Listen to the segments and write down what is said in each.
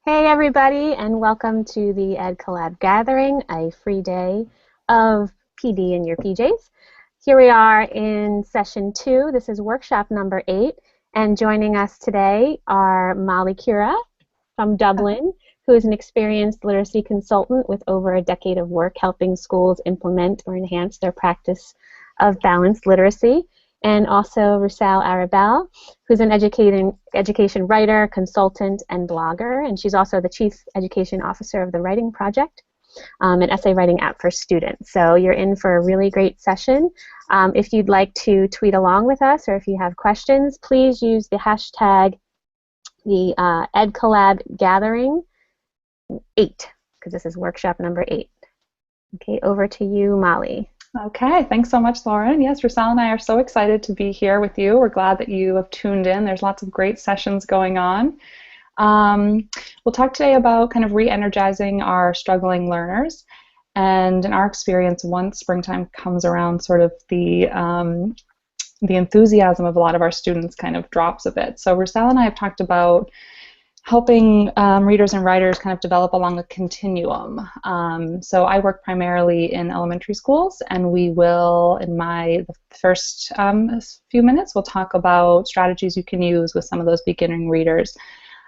Hey everybody, and welcome to the Ed Collab Gathering, a free day of PD in your PJs. Here we are in session 2. This is workshop number 8, and joining us today are Molly Cura from Dublin, who is an experienced literacy consultant with over a decade of work helping schools implement or enhance their practice of balanced literacy, and also Rusal Arabel, who's an education writer, consultant, and blogger, and she's also the Chief Education Officer of the Writing Project, an essay writing app for students. So you're in for a really great session. If you'd like to tweet along with us or if you have questions, please use the hashtag the EdCollabGathering 8, because this is workshop number 8. Okay, over to you, Molly. Okay, thanks so much, Lauren. Yes, Rusal and I are so excited to be here with you. We're glad that you have tuned in. There's lots of great sessions going on. We'll talk today about kind of re-energizing our struggling learners. And in our experience, once springtime comes around, sort of the enthusiasm of a lot of our students kind of drops a bit. So Rusal and I have talked about helping readers and writers kind of develop along a continuum. So I work primarily in elementary schools, and we will, in the first few minutes, we'll talk about strategies you can use with some of those beginning readers.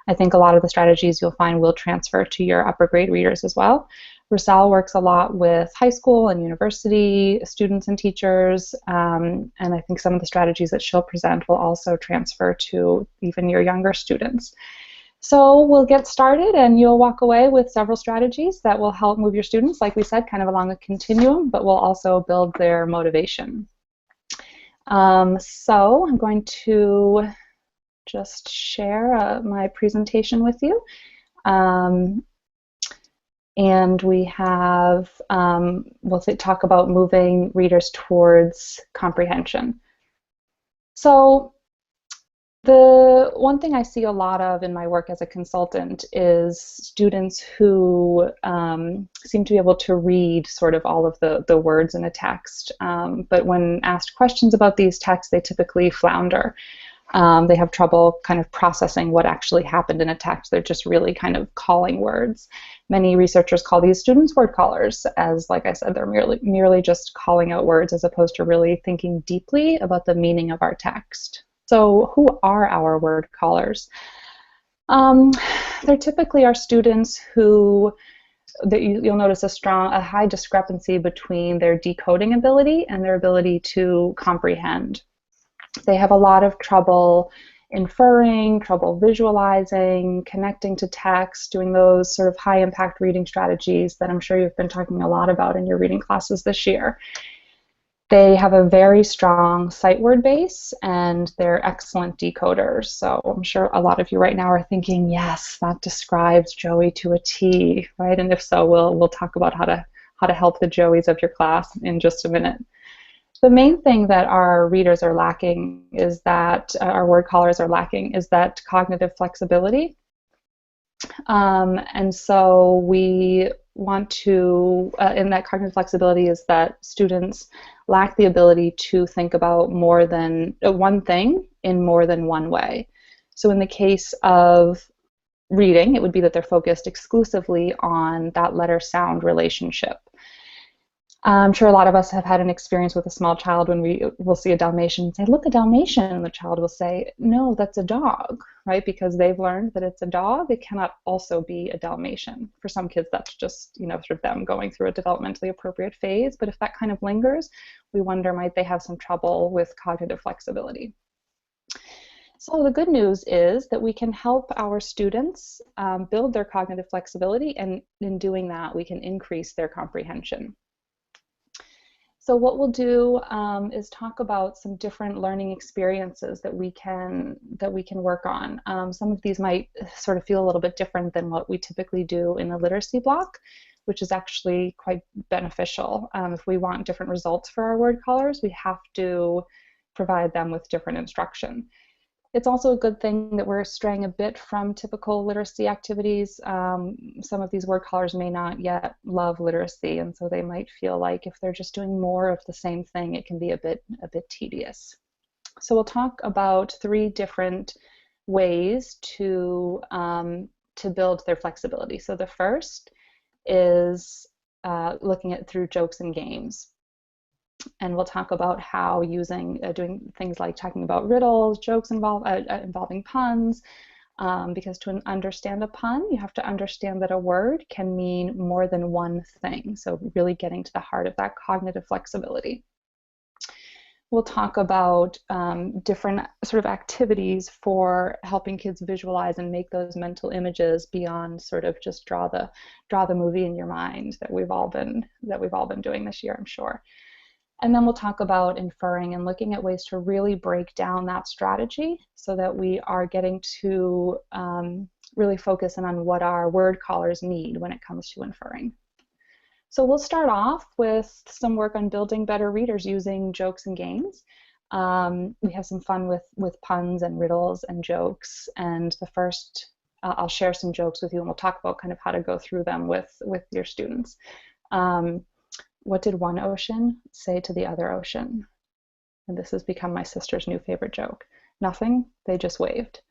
I think a lot of the strategies you'll find will transfer to your upper grade readers as well. Rusal works a lot with high school and university students and teachers, and I think some of the strategies that she'll present will also transfer to even your younger students. So we'll get started, and you'll walk away with several strategies that will help move your students, like we said, kind of along a continuum, but will also build their motivation. So I'm going to just share my presentation with you. And we have, we'll talk about moving readers towards comprehension. So the one thing I see a lot of in my work as a consultant is students who seem to be able to read sort of all of the words in a text, but when asked questions about these texts, they typically flounder. They have trouble kind of processing what actually happened in a text. They're just really kind of calling words. Many researchers call these students word callers, as, like I said, they're merely just calling out words as opposed to really thinking deeply about the meaning of our text. So who are our word callers? They're typically our students who, you'll notice a high discrepancy between their decoding ability and their ability to comprehend. They have a lot of trouble inferring, trouble visualizing, connecting to text, doing those sort of high impact reading strategies that I'm sure you've been talking a lot about in your reading classes this year. They have a very strong sight word base, and they're excellent decoders. So I'm sure a lot of you right now are thinking, yes, that describes Joey to a T, right? And if so, we'll talk about how to help the Joeys of your class in just a minute. The main thing that our readers are lacking is that, our word callers are lacking, is that cognitive flexibility. And so we want to, in that cognitive flexibility, is that students lack the ability to think about more than one thing in more than one way. So in the case of reading, it would be that they're focused exclusively on that letter-sound relationship. I'm sure a lot of us have had an experience with a small child when we will see a Dalmatian and say, look, a Dalmatian, and the child will say, no, that's a dog, right? Because they've learned that it's a dog. It cannot also be a Dalmatian. For some kids, that's just, sort of them going through a developmentally appropriate phase. But if that kind of lingers, we wonder, might they have some trouble with cognitive flexibility? So the good news is that we can help our students build their cognitive flexibility, and in doing that, we can increase their comprehension. So what we'll do is talk about some different learning experiences that we can work on. Some of these might sort of feel a little bit different than what we typically do in the literacy block, which is actually quite beneficial. If we want different results for our word callers, we have to provide them with different instruction. It's also a good thing that we're straying a bit from typical literacy activities. Some of these word callers may not yet love literacy, and so they might feel like if they're just doing more of the same thing, it can be a bit tedious. So we'll talk about 3 different ways to to build their flexibility. So the first is looking at through jokes and games. And we'll talk about how doing things like talking about riddles, jokes involving puns, because to understand a pun, you have to understand that a word can mean more than one thing. So really getting to the heart of that cognitive flexibility. We'll talk about different sort of activities for helping kids visualize and make those mental images beyond sort of just draw the movie in your mind that we've all been doing this year, I'm sure. And then we'll talk about inferring and looking at ways to really break down that strategy so that we are getting to really focus in on what our word callers need when it comes to inferring. So we'll start off with some work on building better readers using jokes and games. We have some fun with puns and riddles and jokes. And the first, I'll share some jokes with you, and we'll talk about kind of how to go through them with your students. What did one ocean say to the other ocean? And this has become my sister's new favorite joke. Nothing, they just waved.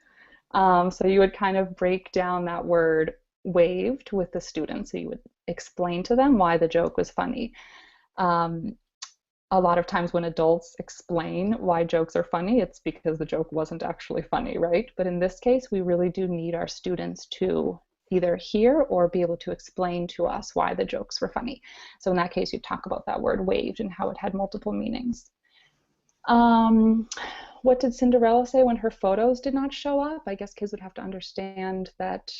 So you would kind of break down that word waved with the students. So you would explain to them why the joke was funny. A lot of times when adults explain why jokes are funny, it's because the joke wasn't actually funny, right? But in this case, we really do need our students to either hear or be able to explain to us why the jokes were funny. So in that case, you talk about that word waved and how it had multiple meanings. What did Cinderella say when her photos did not show up? I guess kids would have to understand that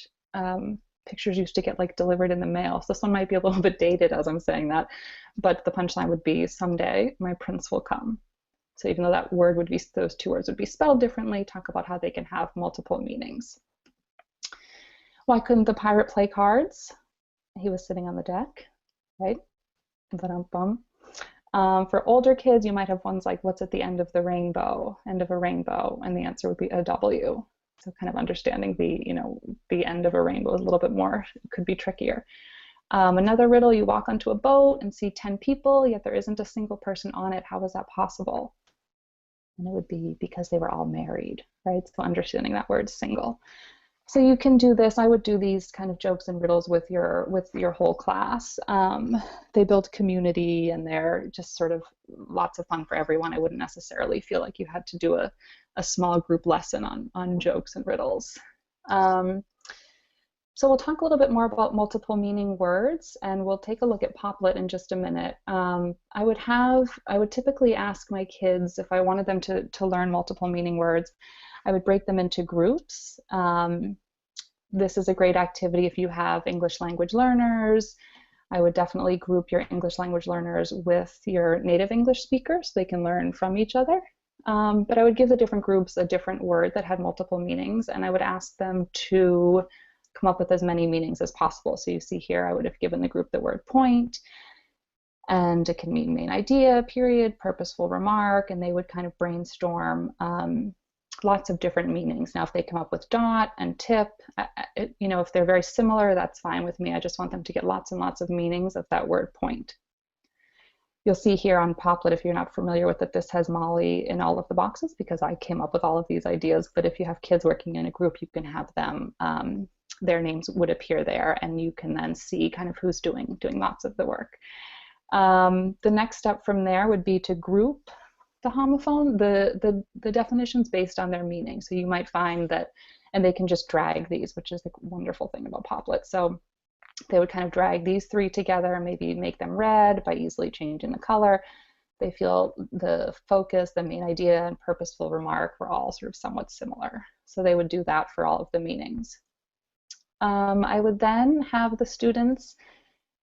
pictures used to get like delivered in the mail. So this one might be a little bit dated as I'm saying that, but the punchline would be, someday my prince will come. So even though that word would be, those two words would be spelled differently, talk about how they can have multiple meanings. Why couldn't the pirate play cards? He was sitting on the deck, right? Ba-dum-bum. For older kids, you might have ones like, what's at the end of the rainbow? End of a rainbow, and the answer would be a W. So kind of understanding the end of a rainbow is a little bit more, could be trickier. Another riddle, you walk onto a boat and see 10 people, yet there isn't a single person on it. How is that possible? And it would be because they were all married, right? So understanding that word single. So you can do this. I would do these kind of jokes and riddles with your whole class. They build community, and they're just sort of lots of fun for everyone. I wouldn't necessarily feel like you had to do a small group lesson on jokes and riddles. So we'll talk a little bit more about multiple meaning words, and we'll take a look at Poplet in just a minute. I would typically ask my kids if I wanted them to learn multiple meaning words. I would break them into groups. This is a great activity if you have English language learners. I would definitely group your English language learners with your native English speakers so they can learn from each other. But I would give the different groups a different word that had multiple meanings, and I would ask them to come up with as many meanings as possible. So you see here, I would have given the group the word point, and it can mean main idea, period, purposeful remark, and they would kind of brainstorm lots of different meanings. Now, if they come up with dot and tip, if they're very similar, that's fine with me. I just want them to get lots and lots of meanings of that word point. You'll see here on Poplet, if you're not familiar with it, this has Molly in all of the boxes because I came up with all of these ideas. But if you have kids working in a group, you can have them, their names would appear there, and you can then see kind of who's doing lots of the work. The next step from there would be to group the homophone, the definitions based on their meaning. So you might find that, and they can just drag these, which is the wonderful thing about Poplet. So they would kind of drag these three together and maybe make them red by easily changing the color. They feel the focus, the main idea, and purposeful remark were all sort of somewhat similar. So they would do that for all of the meanings. I would then have the students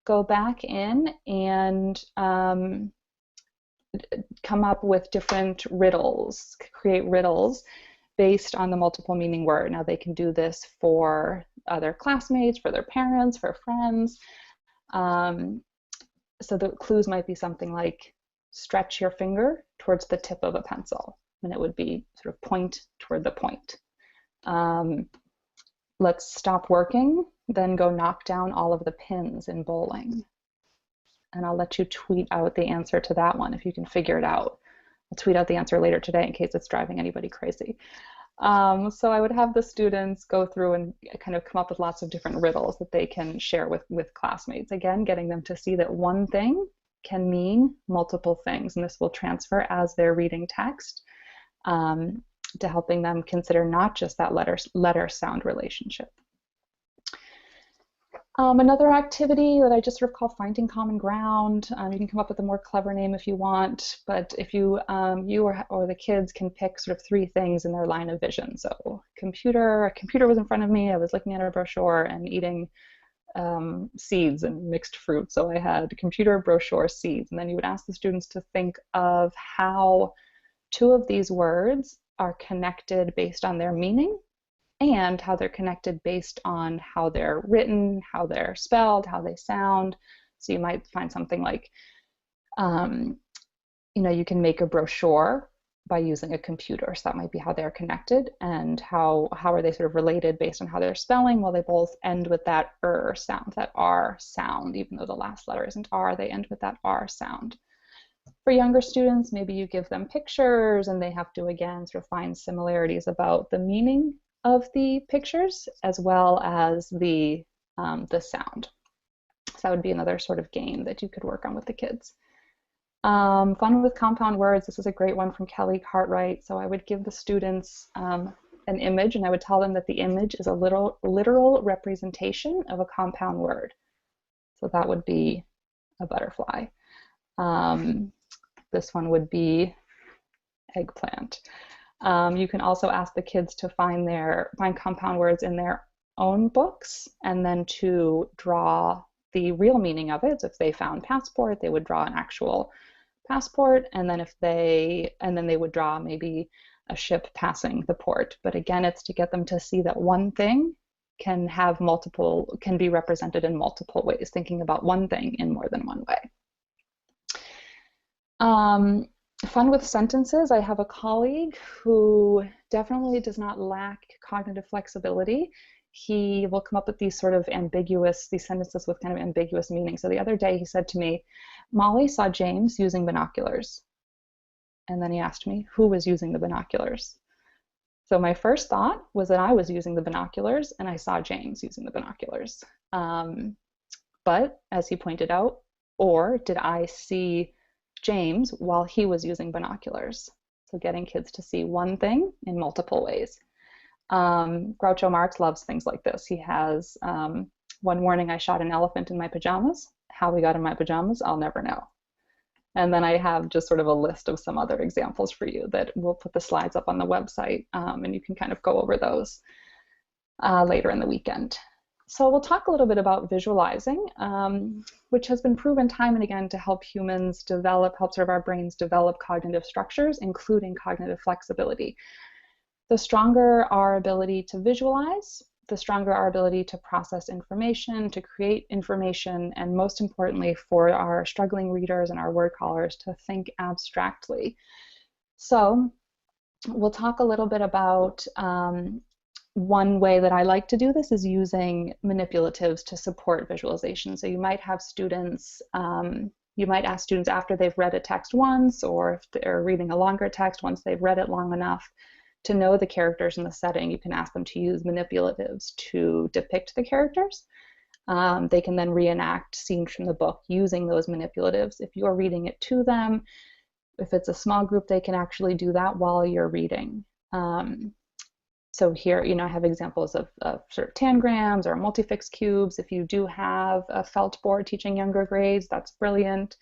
go back in and come up with different riddles, create riddles based on the multiple meaning word. Now they can do this for other classmates, for their parents, for friends. So the clues might be something like stretch your finger towards the tip of a pencil, and it would be sort of point toward the point. Let's stop working, then go knock down all of the pins in bowling. And I'll let you tweet out the answer to that one if you can figure it out. I'll tweet out the answer later today in case it's driving anybody crazy. So I would have the students go through and kind of come up with lots of different riddles that they can share with classmates. Again, getting them to see that one thing can mean multiple things, and this will transfer as they're reading text, to helping them consider not just that letter sound relationship. Another activity that I just sort of call finding common ground. You can come up with a more clever name if you want, but if you or the kids can pick sort of 3 things in their line of vision. So a computer was in front of me. I was looking at a brochure and eating seeds and mixed fruit. So I had computer, brochure, seeds. And then you would ask the students to think of how 2 of these words are connected based on their meaning, and how they're connected based on how they're written, how they're spelled, how they sound. So you might find something like, you can make a brochure by using a computer. So that might be how they're connected, and how are they sort of related based on how they're spelling. Well, they both end with that sound, that R sound, even though the last letter isn't R, they end with that R sound. For younger students, maybe you give them pictures and they have to, again, sort of find similarities about the meaning of the pictures as well as the sound. So that would be another sort of game that you could work on with the kids. Fun with compound words. This is a great one from Kelly Cartwright. So I would give the students an image, and I would tell them that the image is a literal representation of a compound word. So that would be a butterfly. This one would be eggplant. You can also ask the kids to find compound words in their own books, and then to draw the real meaning of it. So if they found passport, they would draw an actual passport, and then they would draw maybe a ship passing the port. But again, it's to get them to see that one thing can be represented in multiple ways, thinking about one thing in more than one way. Fun with sentences. I have a colleague who definitely does not lack cognitive flexibility. He will come up with these sentences with kind of ambiguous meaning. So the other day he said to me, Molly saw James using binoculars. And then he asked me who was using the binoculars. So my first thought was that I was using the binoculars and I saw James using the binoculars. But as he pointed out, or did I see James while he was using binoculars? So getting kids to see one thing in multiple ways. Groucho Marx loves things like this. He has, one morning I shot an elephant in my pajamas. How we got in my pajamas, I'll never know. And then I have just sort of a list of some other examples for you that we'll put the slides up on the website, and you can kind of go over those later in the weekend. So we'll talk a little bit about visualizing, which has been proven time and again to help our brains develop cognitive structures, including cognitive flexibility. The stronger our ability to visualize, the stronger our ability to process information, to create information, and most importantly for our struggling readers and our word callers to think abstractly. So we'll talk a little bit about one way that I like to do this is using manipulatives to support visualization. So you might have students, you might ask students after they've read a text once, or if they're reading a longer text, once they've read it long enough to know the characters in the setting, you can ask them to use manipulatives to depict the characters. They can then reenact scenes from the book using those manipulatives. If you're reading it to them, if it's a small group, they can actually do that while you're reading. So here, I have examples of sort of tangrams or multifix cubes. If you do have a felt board teaching younger grades, that's brilliant.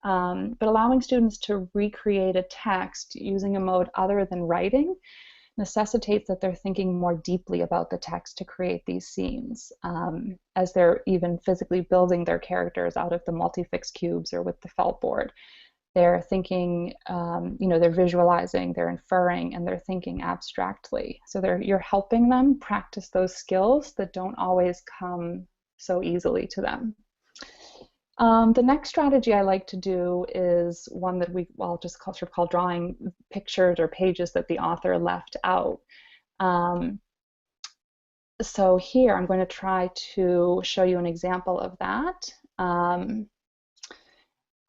But allowing students to recreate a text using a mode other than writing necessitates that they're thinking more deeply about the text to create these scenes. As they're even physically building their characters out of the multifix cubes or with the felt board, they're thinking, they're visualizing, they're inferring, and they're thinking abstractly. So you're helping them practice those skills that don't always come so easily to them. The next strategy I like to do is one that I'll just call drawing pictures or pages that the author left out. So here I'm going to try to show you an example of that.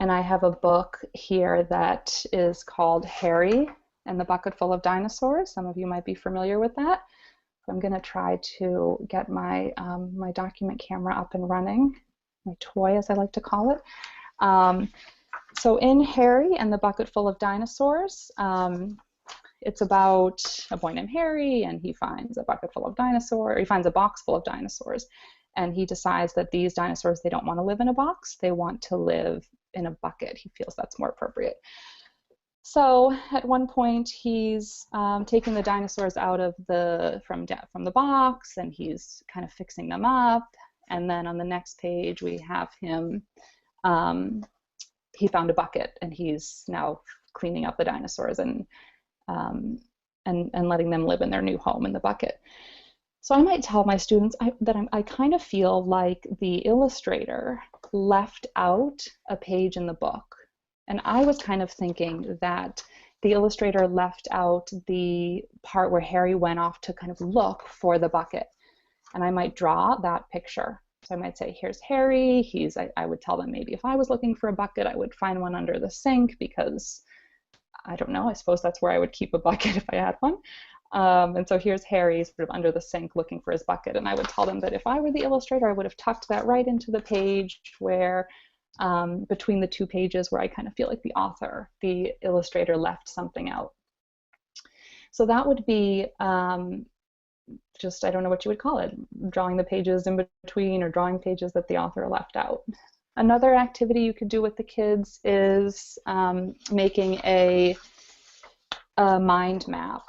And I have a book here that is called Harry and the Bucket Full of Dinosaurs. Some of you might be familiar with that. So I'm going to try to get my, my document camera up and running, my toy as I like to call it. So in Harry and the Bucket Full of Dinosaurs, it's about a boy named Harry, and he finds a bucket full of dinosaurs. He finds a box full of dinosaurs, and he decides that these dinosaurs, they don't want to live in a box. They want to live in a bucket. He feels that's more appropriate. So at one point, he's taking the dinosaurs out of from the box, and he's kind of fixing them up. And then on the next page, we have him. He found a bucket, and he's now cleaning up the dinosaurs and letting them live in their new home in the bucket. So I might tell my students that I kind of feel like the illustrator left out a page in the book. And I was kind of thinking that the illustrator left out the part where Harry went off to kind of look for the bucket. And I might draw that picture. So I might say, here's Harry. I would tell them maybe if I was looking for a bucket, I would find one under the sink because I don't know, I suppose that's where I would keep a bucket if I had one. And so here's Harry sort of under the sink looking for his bucket. And I would tell them that if I were the illustrator, I would have tucked that right into the page where, between the two pages where I kind of feel like the illustrator left something out. So that would be just, I don't know what you would call it, drawing the pages in between or drawing pages that the author left out. Another activity you could do with the kids is making a mind map.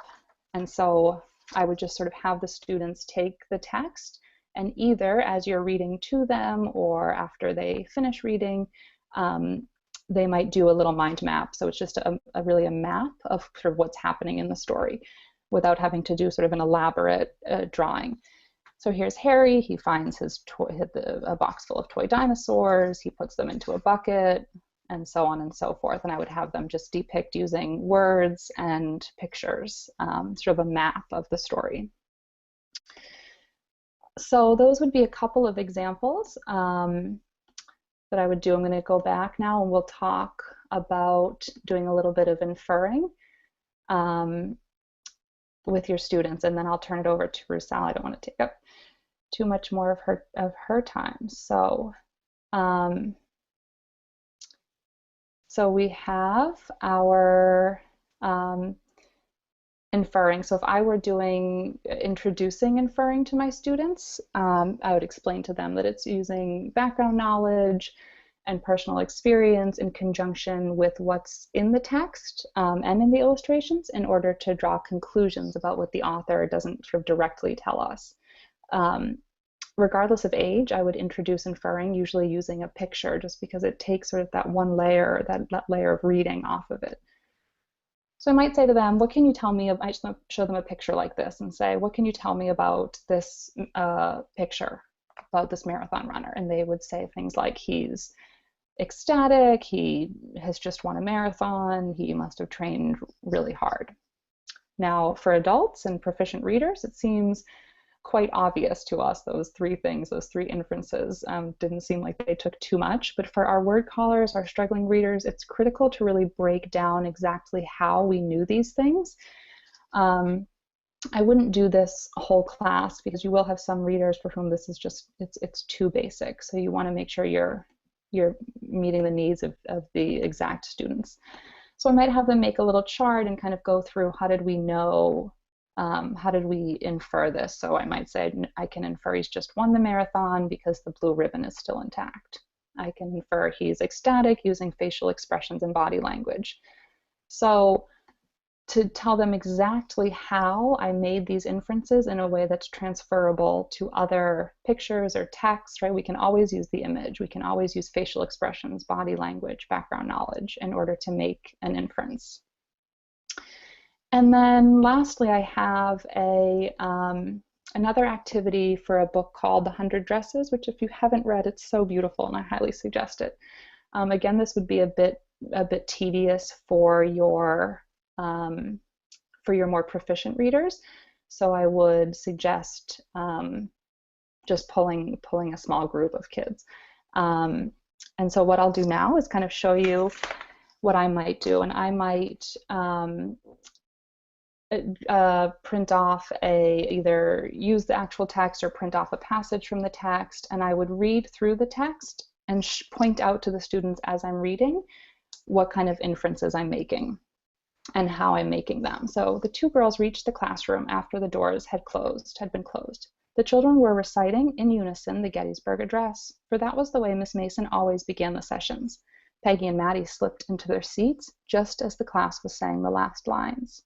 And so I would just sort of have the students take the text, and either as you're reading to them or after they finish reading, they might do a little mind map. So it's just really a map of sort of what's happening in the story without having to do sort of an elaborate drawing. So here's Harry. He finds a box full of toy dinosaurs. He puts them into a bucket, and so on and so forth. And I would have them just depict using words and pictures, sort of a map of the story. So those would be a couple of examples that I would do. I'm going to go back now, and we'll talk about doing a little bit of inferring with your students, and then I'll turn it over to Rusal. I don't want to take up too much more of her time. So so we have our inferring. So if I were introducing inferring to my students, I would explain to them that it's using background knowledge and personal experience in conjunction with what's in the text and in the illustrations in order to draw conclusions about what the author doesn't sort of directly tell us. Regardless of age, I would introduce inferring usually using a picture, just because it takes sort of that one layer, that layer of reading off of it. So I might say to them, what can you tell me? I just show them a picture like this and say, what can you tell me about this picture, about this marathon runner? And they would say things like, he's ecstatic, he has just won a marathon, he must have trained really hard. Now, for adults and proficient readers, it seems quite obvious to us, those three things, those three inferences. Didn't seem like they took too much, but for our word callers, our struggling readers, it's critical to really break down exactly how we knew these things. I wouldn't do this whole class because you will have some readers for whom this is just, it's too basic. So you want to make sure you're meeting the needs of the exact students. So I might have them make a little chart and kind of go through, how did we know, how did we infer this? So I might say, I can infer he's just won the marathon because the blue ribbon is still intact. I can infer he's ecstatic using facial expressions and body language. So to tell them exactly how I made these inferences in a way that's transferable to other pictures or text, right? We can always use the image. We can always use facial expressions, body language, background knowledge in order to make an inference. And then lastly, I have another activity for a book called The 100 Dresses, which if you haven't read, it's so beautiful and I highly suggest it. Again, this would be a bit tedious for your more proficient readers. So I would suggest just pulling a small group of kids. And so what I'll do now is kind of show you what I might do. And I might print off either use the actual text or print off a passage from the text, and I would read through the text and point out to the students as I'm reading what kind of inferences I'm making and how I'm making them. So the two girls reached the classroom after the doors had been closed. The children were reciting in unison the Gettysburg Address, for that was the way Miss Mason always began the sessions. Peggy and Maddie slipped into their seats just as the class was saying the last lines.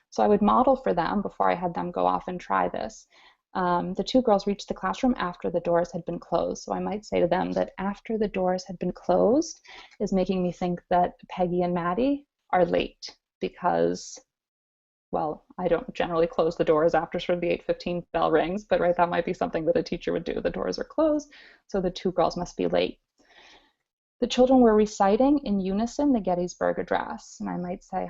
So I would model for them before I had them go off and try this. The two girls reached the classroom after the doors had been closed. So I might say to them that after the doors had been closed is making me think that Peggy and Maddie are late because, well, I don't generally close the doors after sort of the 8:15 bell rings, but right, that might be something that a teacher would do. The doors are closed, so the two girls must be late. The children were reciting in unison the Gettysburg Address. And I might say,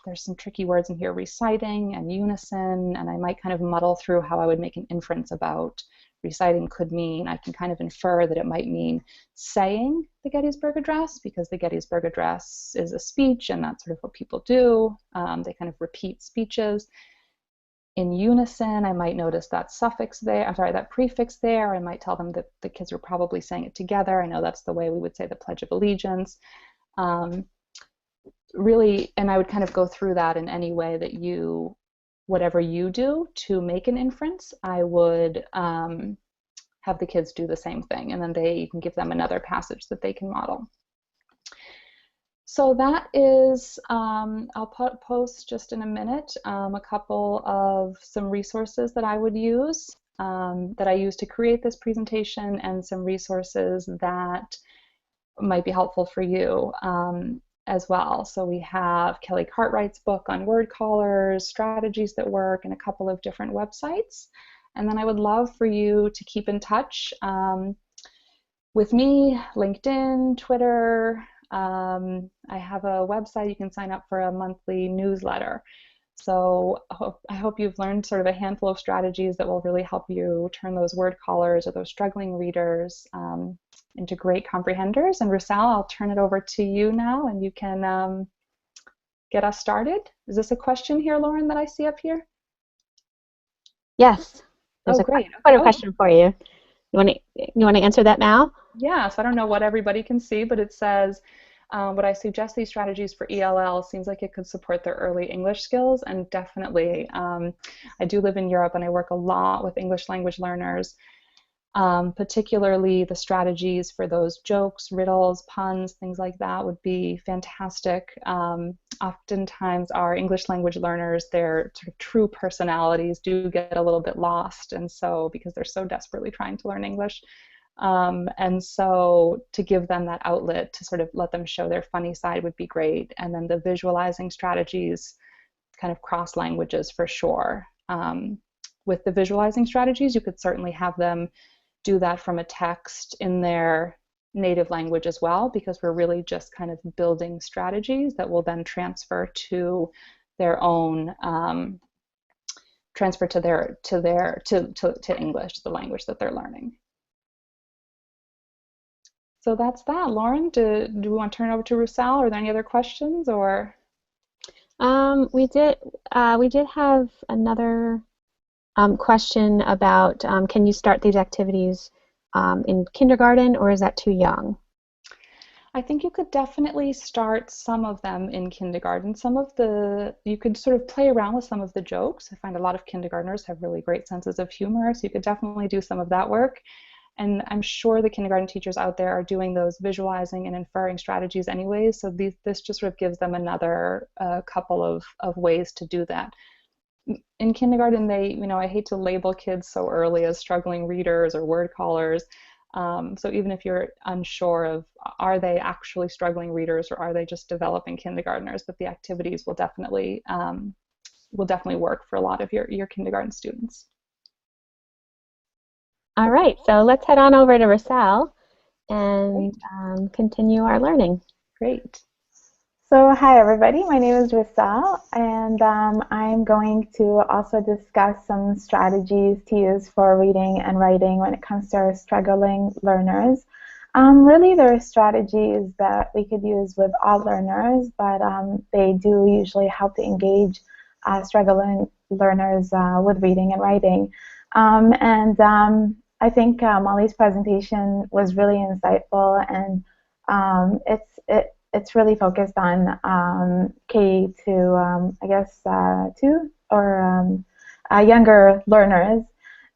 there's some tricky words in here, reciting and unison, and I might kind of muddle through how I would make an inference about reciting could mean, I can kind of infer that it might mean saying the Gettysburg Address, because the Gettysburg Address is a speech, and that's sort of what people do. They kind of repeat speeches. In unison, I might notice that suffix there, that prefix there. I might tell them that the kids were probably saying it together. I know that's the way we would say the Pledge of Allegiance. Really, and I would kind of go through that in any way that whatever you do to make an inference, I would have the kids do the same thing. And then you can give them another passage that they can model. So that is, I'll post just in a minute a couple of some resources that I would use, that I use to create this presentation, and some resources that might be helpful for you as well. So we have Kelly Cartwright's book on word callers, strategies that work, and a couple of different websites. And then I would love for you to keep in touch with me, LinkedIn, Twitter. I have a website. You can sign up for a monthly newsletter. So I hope you've learned sort of a handful of strategies that will really help you turn those word callers or those struggling readers into great comprehenders. And Rusal, I'll turn it over to you now, and you can get us started. Is this a question here, Lauren, that I see up here? Yes. There's great. Quite a question for you. You want to answer that now? Yeah, so I don't know what everybody can see, but it says, would I suggest these strategies for ELL? Seems like it could support their early English skills, and definitely. I do live in Europe, and I work a lot with English language learners, particularly the strategies for those jokes, riddles, puns, things like that would be fantastic. Oftentimes our English language learners, their sort of true personalities do get a little bit lost, and so because they're so desperately trying to learn English. And so to give them that outlet to sort of let them show their funny side would be great. And then the visualizing strategies, kind of cross languages for sure. With the visualizing strategies, you could certainly have them do that from a text in their native language as well, because we're really just kind of building strategies that will then transfer to their own transfer to English, the language that they're learning. So that's that. Lauren, do we want to turn it over to Rusal? Are there any other questions, or? We did have another question about can you start these activities in kindergarten, or is that too young? I think you could definitely start some of them in kindergarten. You could sort of play around with some of the jokes. I find a lot of kindergartners have really great senses of humor, so you could definitely do some of that work. And I'm sure the kindergarten teachers out there are doing those visualizing and inferring strategies anyways, so this just sort of gives them another couple of ways to do that. In kindergarten, I hate to label kids so early as struggling readers or word callers. So even if you're unsure of are they actually struggling readers or are they just developing kindergartners, but the activities will definitely work for a lot of your kindergarten students. All right, so let's head on over to Rusal and continue our learning. Great. So hi everybody, my name is Rusal, and I'm going to also discuss some strategies to use for reading and writing when it comes to our struggling learners. Really, there are strategies that we could use with all learners, but they do usually help to engage struggling learners with reading and writing. I think Molly's presentation was really insightful, and it's really focused on K to I guess 2 or younger learners.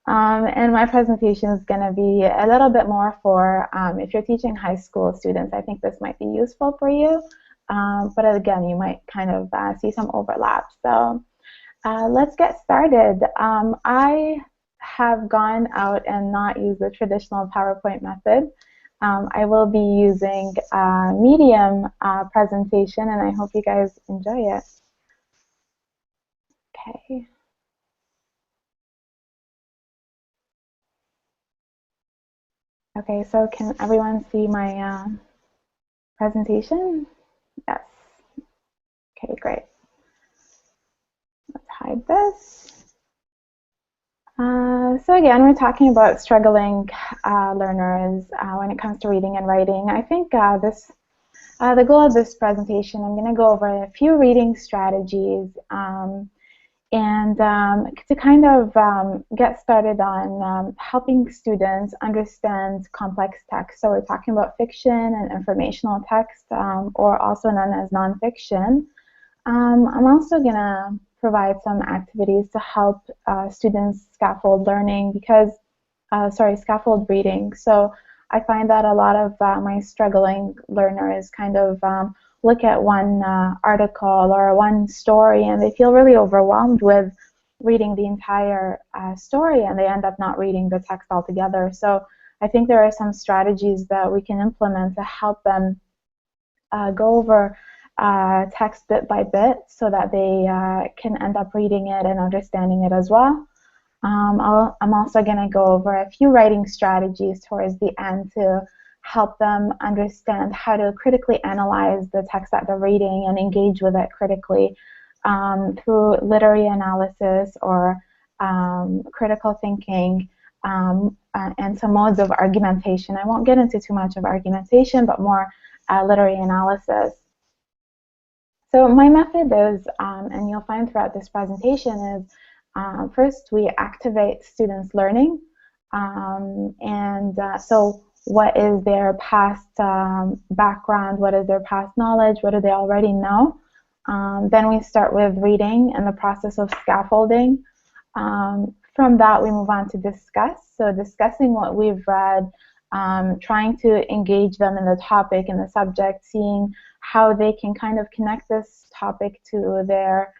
And my presentation is going to be a little bit more for if you're teaching high school students. I think this might be useful for you, but again, you might kind of see some overlap. So let's get started. I have gone out and not used the traditional PowerPoint method. I will be using a Medium presentation, and I hope you guys enjoy it. Okay. Okay, so can everyone see my presentation? Yes. Okay, great. Let's hide this. So again, we're talking about struggling learners when it comes to reading and writing. I think the goal of this presentation, I'm going to go over a few reading strategies and to kind of get started on helping students understand complex text. So we're talking about fiction and informational text, or also known as nonfiction. I'm also going to provide some activities to help students scaffold learning because, scaffold reading. So I find that a lot of my struggling learners kind of look at one article or one story and they feel really overwhelmed with reading the entire story, and they end up not reading the text altogether. So I think there are some strategies that we can implement to help them go over text bit by bit so that they can end up reading it and understanding it as well. I'm also going to go over a few writing strategies towards the end to help them understand how to critically analyze the text that they're reading and engage with it critically through literary analysis or critical thinking and some modes of argumentation. I won't get into too much of argumentation, but more literary analysis. So my method is, and you'll find throughout this presentation, is first we activate students' learning. So what is their past background, what is their past knowledge, what do they already know? Then we start with reading and the process of scaffolding. From that we move on to discuss. So discussing what we've read, trying to engage them in the topic and the subject, seeing how they can kind of connect this topic to their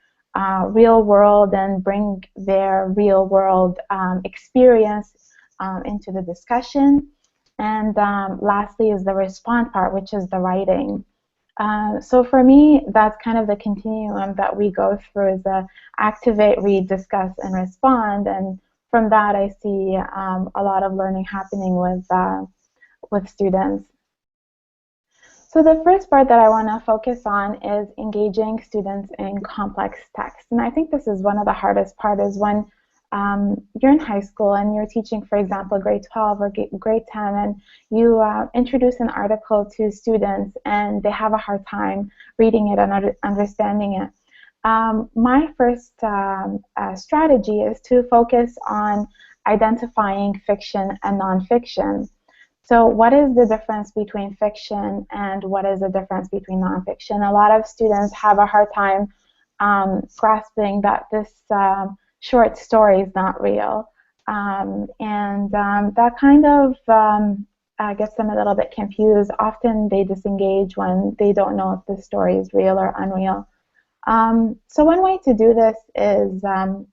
real world and bring their real world experience into the discussion. And lastly is the response part, which is the writing. So for me, that's kind of the continuum that we go through, is the activate, read, discuss, and respond. And from that, I see a lot of learning happening with students. So the first part that I want to focus on is engaging students in complex text. And I think this is one of the hardest parts, is when you're in high school and you're teaching, for example, grade 12 or grade 10, and you introduce an article to students and they have a hard time reading it and understanding it. My first strategy is to focus on identifying fiction and nonfiction. So what is the difference between fiction and what is the difference between nonfiction? A lot of students have a hard time grasping that this short story is not real. That kind of gets them a little bit confused. Often they disengage when they don't know if the story is real or unreal. So one way to do this is to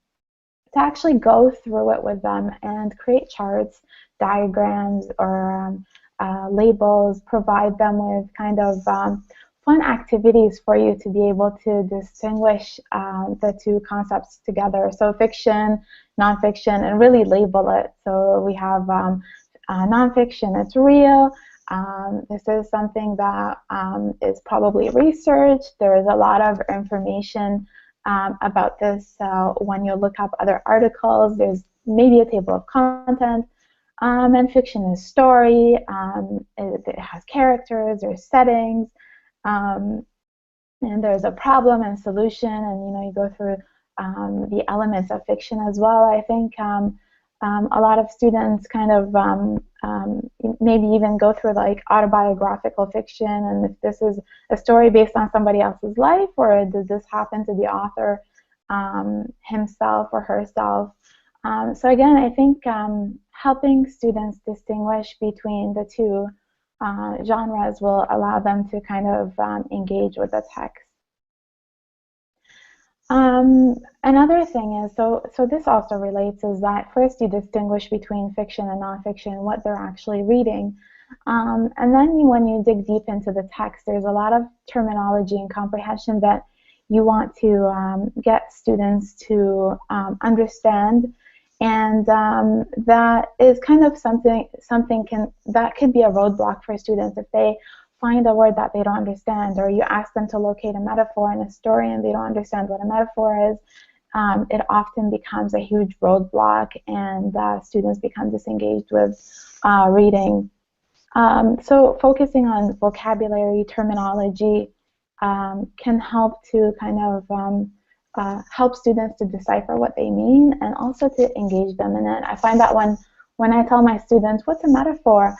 actually go through it with them and create charts, diagrams, or labels, provide them with kind of fun activities for you to be able to distinguish the two concepts together. So fiction, nonfiction, and really label it. So we have nonfiction, it's real. This is something that is probably researched. There is a lot of information about this. When you look up other articles, there's maybe a table of content. And fiction is story. It has characters, there's settings, and there's a problem and solution, and you go through the elements of fiction as well. I think a lot of students kind of maybe even go through like autobiographical fiction, and if this is a story based on somebody else's life, or did this happen to the author himself or herself. So again, I think helping students distinguish between the two genres will allow them to kind of engage with the text. Another thing is, so this also relates, is that first you distinguish between fiction and nonfiction, what they're actually reading. And then when you dig deep into the text, there's a lot of terminology and comprehension that you want to get students to understand. And that is kind of something that could be a roadblock for students if they find a word that they don't understand, or you ask them to locate a metaphor in a story and they don't understand what a metaphor is. It often becomes a huge roadblock, and students become disengaged with reading. So focusing on vocabulary, terminology can help to kind of help students to decipher what they mean, and also to engage them in it. I find that when I tell my students, what's a metaphor?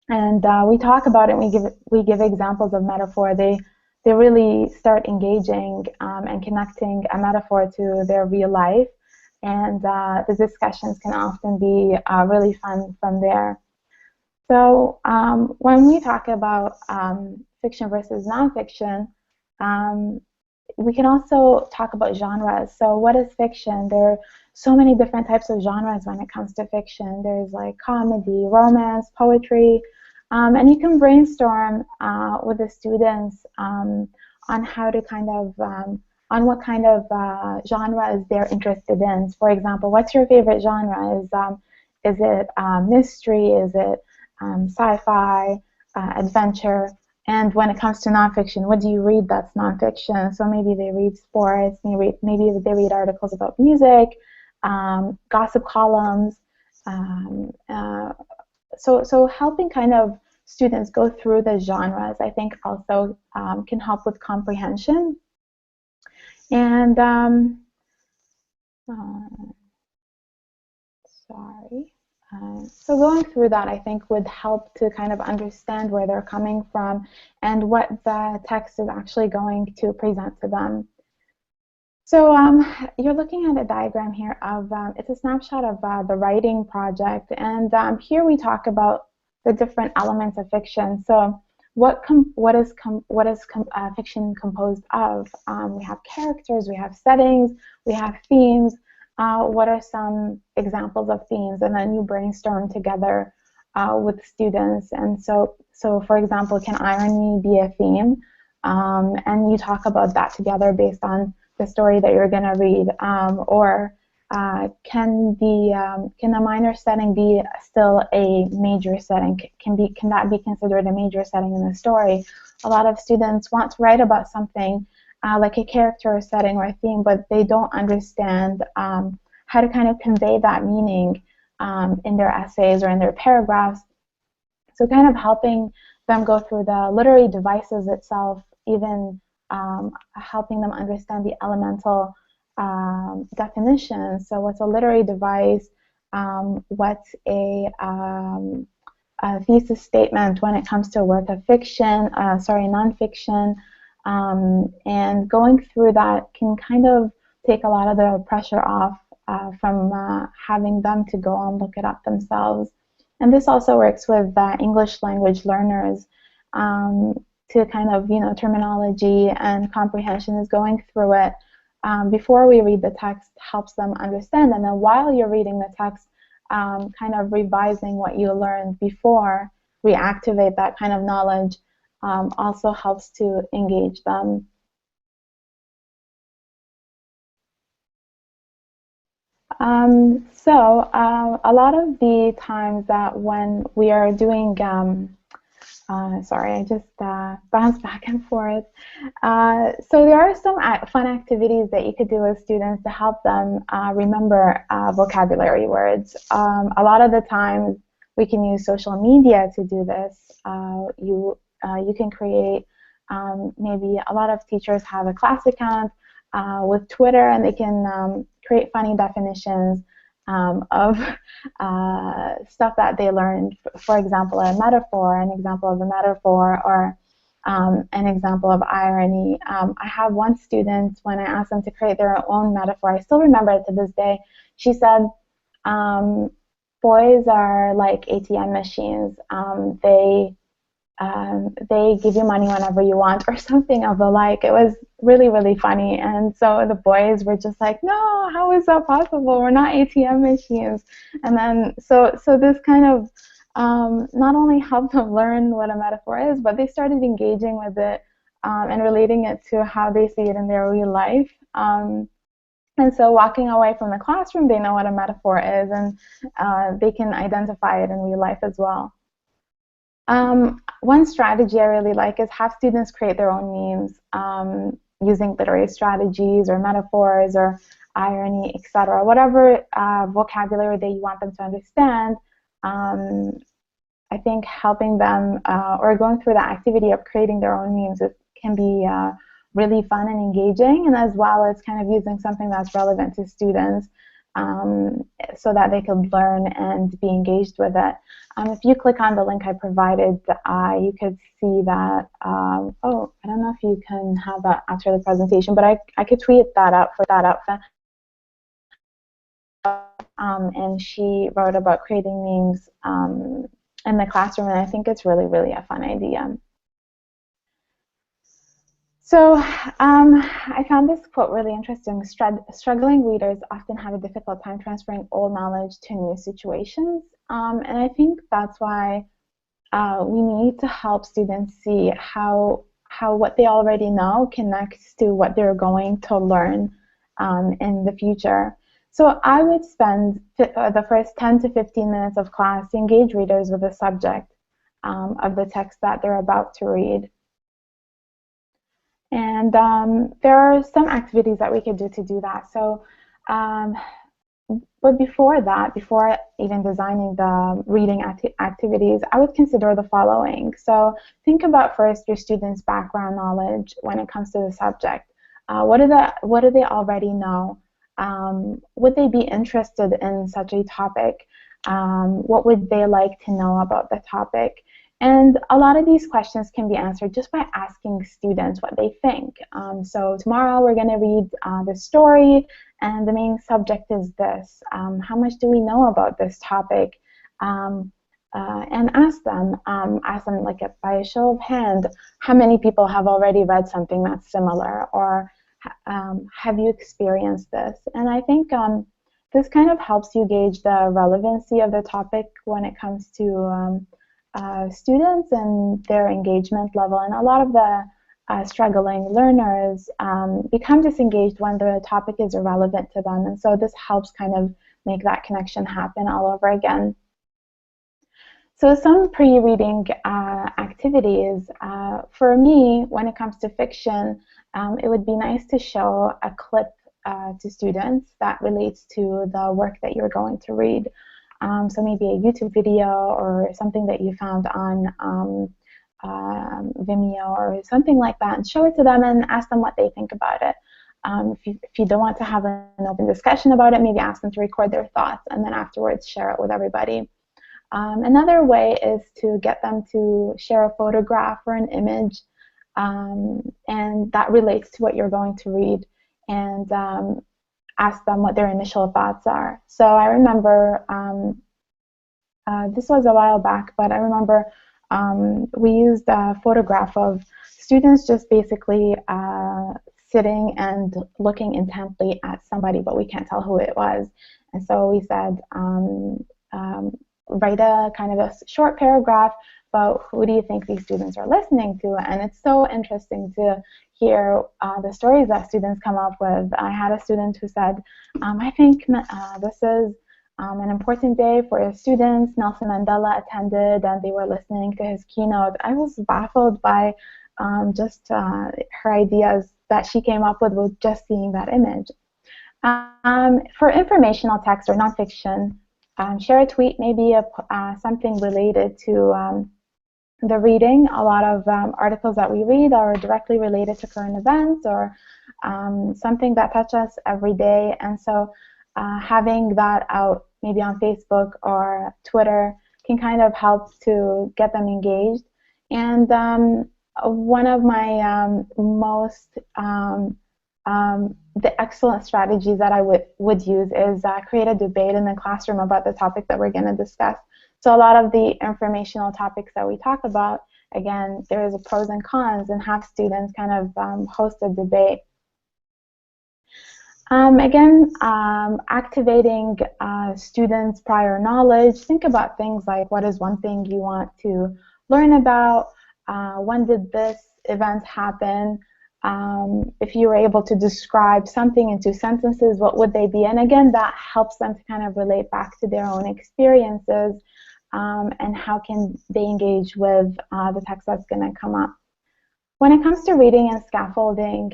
And we talk about it, and we give examples of metaphor, they really start engaging and connecting a metaphor to their real life, and the discussions can often be really fun from there. So when we talk about fiction versus nonfiction, we can also talk about genres. So what is fiction? There are so many different types of genres when it comes to fiction. There's like comedy, romance, poetry, and you can brainstorm with the students on how to kind of, on what kind of genres they're interested in. For example, what's your favorite genre? Is it mystery? Is it sci-fi, adventure? And when it comes to nonfiction, what do you read that's nonfiction? So maybe they read sports, maybe they read articles about music, gossip columns. So helping kind of students go through the genres, I think, also can help with comprehension. And so going through that, I think, would help to kind of understand where they're coming from and what the text is actually going to present to them. So you're looking at a diagram here of, it's a snapshot of the writing project, and here we talk about the different elements of fiction. So what is fiction composed of? We have characters, we have settings, we have themes. What are some examples of themes? And then you brainstorm together with students. And so for example, can irony be a theme? And you talk about that together based on the story that you're going to read. Or can a minor setting be still a major setting? Can that be considered a major setting in the story? A lot of students want to write about something like a character or setting or a theme, but they don't understand how to kind of convey that meaning in their essays or in their paragraphs. So kind of helping them go through the literary devices itself, even helping them understand the elemental definitions. So what's a literary device? What's a thesis statement when it comes to a work of fiction, nonfiction? And going through that can kind of take a lot of the pressure off from having them to go and look it up themselves. And this also works with English language learners to kind of, terminology and comprehension is going through it before we read the text helps them understand. And then while you're reading the text, kind of revising what you learned before, reactivate that kind of knowledge also helps to engage them. A lot of the times that when we are doing, sorry, I just bounced back and forth. So there are some fun activities that you could do with students to help them remember vocabulary words. A lot of the times we can use social media to do this. You can create, maybe a lot of teachers have a class account with Twitter, and they can create funny definitions of stuff that they learned. For example, a metaphor, an example of a metaphor, or an example of irony. I have one student, when I asked them to create their own metaphor, I still remember it to this day. She said, boys are like ATM machines. They give you money whenever you want, or something of the like. It was really, really funny. And so the boys were just like, no, how is that possible? We're not ATM machines. And then, so this kind of not only helped them learn what a metaphor is, but they started engaging with it and relating it to how they see it in their real life. And so walking away from the classroom, they know what a metaphor is, and they can identify it in real life as well. One strategy I really like is have students create their own memes using literary strategies or metaphors or irony, etc. Whatever vocabulary that you want them to understand. I think helping them or going through the activity of creating their own memes, it can be really fun and engaging, and as well as kind of using something that's relevant to students so that they could learn and be engaged with it. If you click on the link I provided, you could see that, oh, I don't know if you can have that after the presentation, but I could tweet that out for that outfit. And she wrote about creating memes in the classroom, and I think it's really, really a fun idea. So I found this quote really interesting. Struggling readers often have a difficult time transferring old knowledge to new situations. And I think that's why we need to help students see how what they already know connects to what they're going to learn in the future. So I would spend the first 10 to 15 minutes of class to engage readers with the subject of the text that they're about to read. And there are some activities that we could do to do that. So, but before that, before even designing the reading activities, I would consider the following. So think about first your students' background knowledge when it comes to the subject. What do they already know? Would they be interested in such a topic? What would they like to know about the topic? And a lot of these questions can be answered just by asking students what they think. So tomorrow we're going to read the story, and the main subject is this. How much do we know about this topic? And ask them like by a show of hand, how many people have already read something that's similar, or have you experienced this? And I think this kind of helps you gauge the relevancy of the topic when it comes to students and their engagement level. And a lot of the struggling learners become disengaged when the topic is irrelevant to them. And so this helps kind of make that connection happen all over again. So some pre-reading activities, for me, when it comes to fiction, it would be nice to show a clip to students that relates to the work that you're going to read. So maybe a YouTube video or something that you found on Vimeo or something like that, and show it to them and ask them what they think about it. If you don't want to have an open discussion about it, maybe ask them to record their thoughts and then afterwards share it with everybody. Another way is to get them to share a photograph or an image and that relates to what you're going to read, and ask them what their initial thoughts are. So I remember, this was a while back, but I remember we used a photograph of students just basically sitting and looking intently at somebody, but we can't tell who it was. And so we said, write a kind of a short paragraph about who do you think these students are listening to. And it's so interesting to hear the stories that students come up with. I had a student who said, I think this is an important day for students. Nelson Mandela attended and they were listening to his keynote. I was baffled by just her ideas that she came up with just seeing that image. For informational text or nonfiction, share a tweet, maybe something related to the reading. A lot of articles that we read are directly related to current events or something that touches us every day. And so having that out maybe on Facebook or Twitter can kind of help to get them engaged. And one of my most the excellent strategies that I would use is create a debate in the classroom about the topic that we're going to discuss. So a lot of the informational topics that we talk about, again, there is a pros and cons, and have students kind of host a debate. Again, activating students' prior knowledge. Think about things like, what is one thing you want to learn about? When did this event happen? If you were able to describe something in 2 sentences, what would they be? And again, that helps them to kind of relate back to their own experiences and how can they engage with the text that's going to come up. When it comes to reading and scaffolding,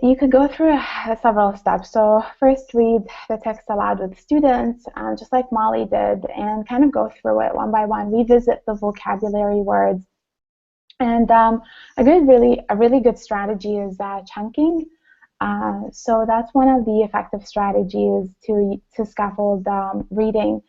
you could go through several steps. So first, read the text aloud with students, just like Molly did, and kind of go through it one by one, revisit the vocabulary words. And a really good strategy is chunking. So that's one of the effective strategies to scaffold reading.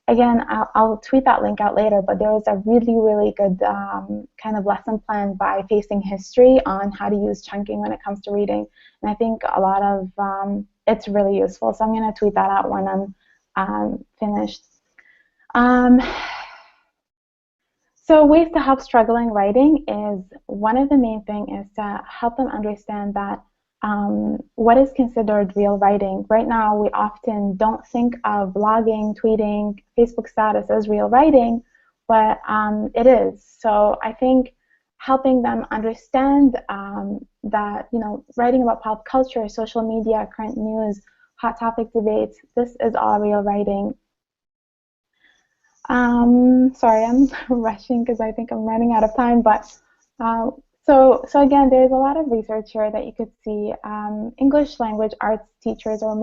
Again, I'll tweet that link out later, but there is a really good kind of lesson plan by Facing History on how to use chunking when it comes to reading. And I think a lot of it's really useful. So I'm going to tweet that out when I'm finished. So ways to help struggling writing is, one of the main thing is to help them understand that what is considered real writing. Right now, we often don't think of blogging, tweeting, Facebook status as real writing, but it is. So I think helping them understand that, writing about pop culture, social media, current news, hot topic debates, this is all real writing. Sorry, I'm rushing because I think I'm running out of time, but so again, there's a lot of research here that you could see. English language arts teachers are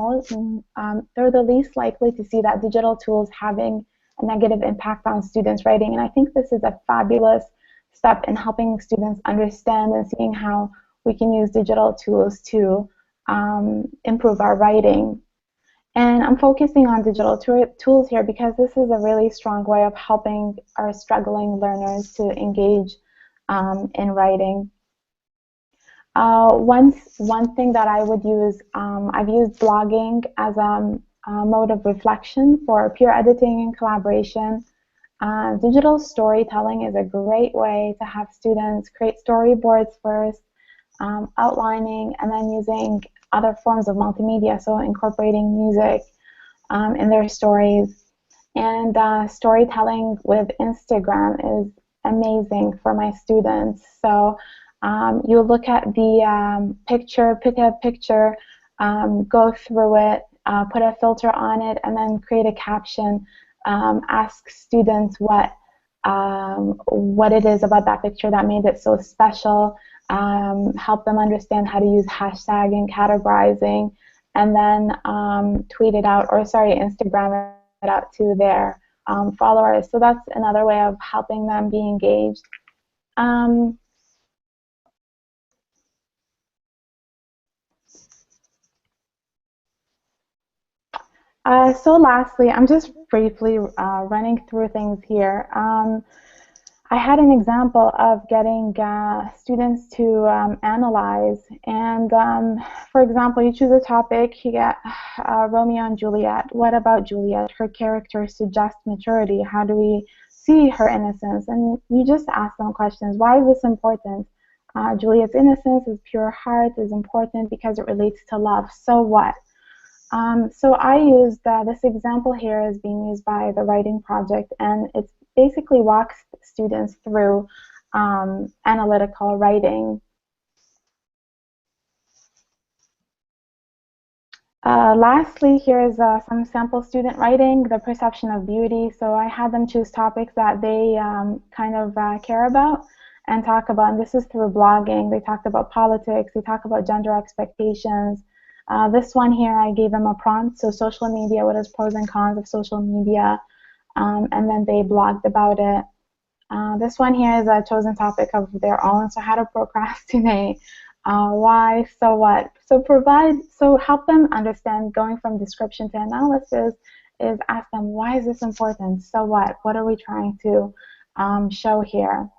they're the least likely to see that digital tools having a negative impact on students' writing, and I think this is a fabulous step in helping students understand and seeing how we can use digital tools to improve our writing. And I'm focusing on digital tools here because this is a really strong way of helping our struggling learners to engage in writing. One thing that I would use, I've used blogging as a mode of reflection for peer editing and collaboration. Digital storytelling is a great way to have students create storyboards first, outlining, and then using other forms of multimedia, so incorporating music in their stories. And storytelling with Instagram is amazing for my students. So you look at the picture, pick a picture, go through it, put a filter on it, and then create a caption. Ask students what it is about that picture that made it so special. Help them understand how to use hashtagging, categorizing, and then tweet it out, or Instagram it out to their followers. So that's another way of helping them be engaged. So lastly, I'm just briefly running through things here. I had an example of getting students to analyze, and for example, you choose a topic, you get Romeo and Juliet. What about Juliet? Her character suggests maturity. How do we see her innocence? And you just ask them questions. Why is this important? Juliet's innocence, his pure heart is important because it relates to love. So what? So I used this example here is being used by the writing project, and it basically walks students through analytical writing. Lastly, here's some sample student writing, the perception of beauty. So I had them choose topics that they kind of care about and talk about, and this is through blogging. They talked about politics, they talk about gender expectations. This one here, I gave them a prompt, so social media, what is pros and cons of social media? and then they blogged about it. This one here is a chosen topic of their own. So how to procrastinate, why, so what. So help them understand, going from description to analysis is ask them, why is this important? So what? What are we trying to show here?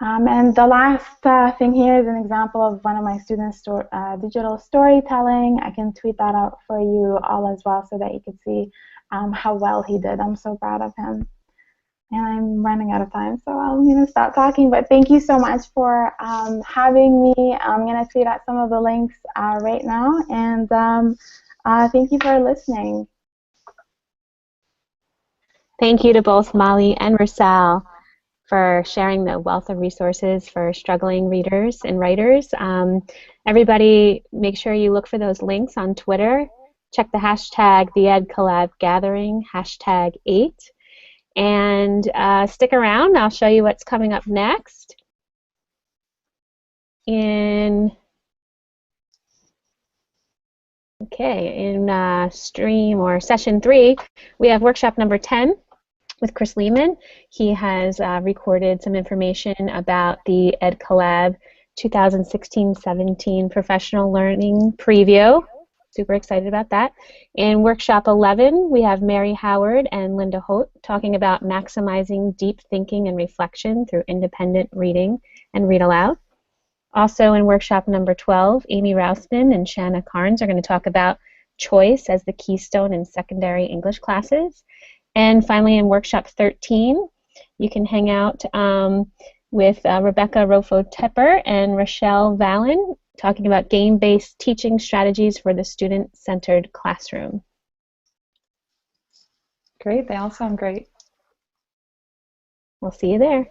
And the last thing here is an example of one of my students' digital storytelling. I can tweet that out for you all as well so that you can see how well he did. I'm so proud of him. And I'm running out of time, so I'm going to stop talking. But thank you so much for having me. I'm going to tweet out some of the links right now. And thank you for listening. Thank you to both Molly and Rosal for sharing the wealth of resources for struggling readers and writers. Everybody, make sure you look for those links on Twitter. Check the hashtag #TheEdCollabGathering, #8. And stick around. I'll show you what's coming up next. In stream or session 3, we have workshop number 10 with Chris Lehman. He has recorded some information about the EdCollab 2016-17 Professional Learning Preview. Super excited about that. In workshop 11, we have Mary Howard and Linda Holt talking about maximizing deep thinking and reflection through independent reading and read aloud. Also in workshop number 12, Amy Rousman and Shanna Carnes are going to talk about choice as the keystone in secondary English classes. And finally in workshop 13, you can hang out with Rebecca Rofo-Tepper and Rochelle Vallon talking about game-based teaching strategies for the student-centered classroom. Great, they all sound great. We'll see you there.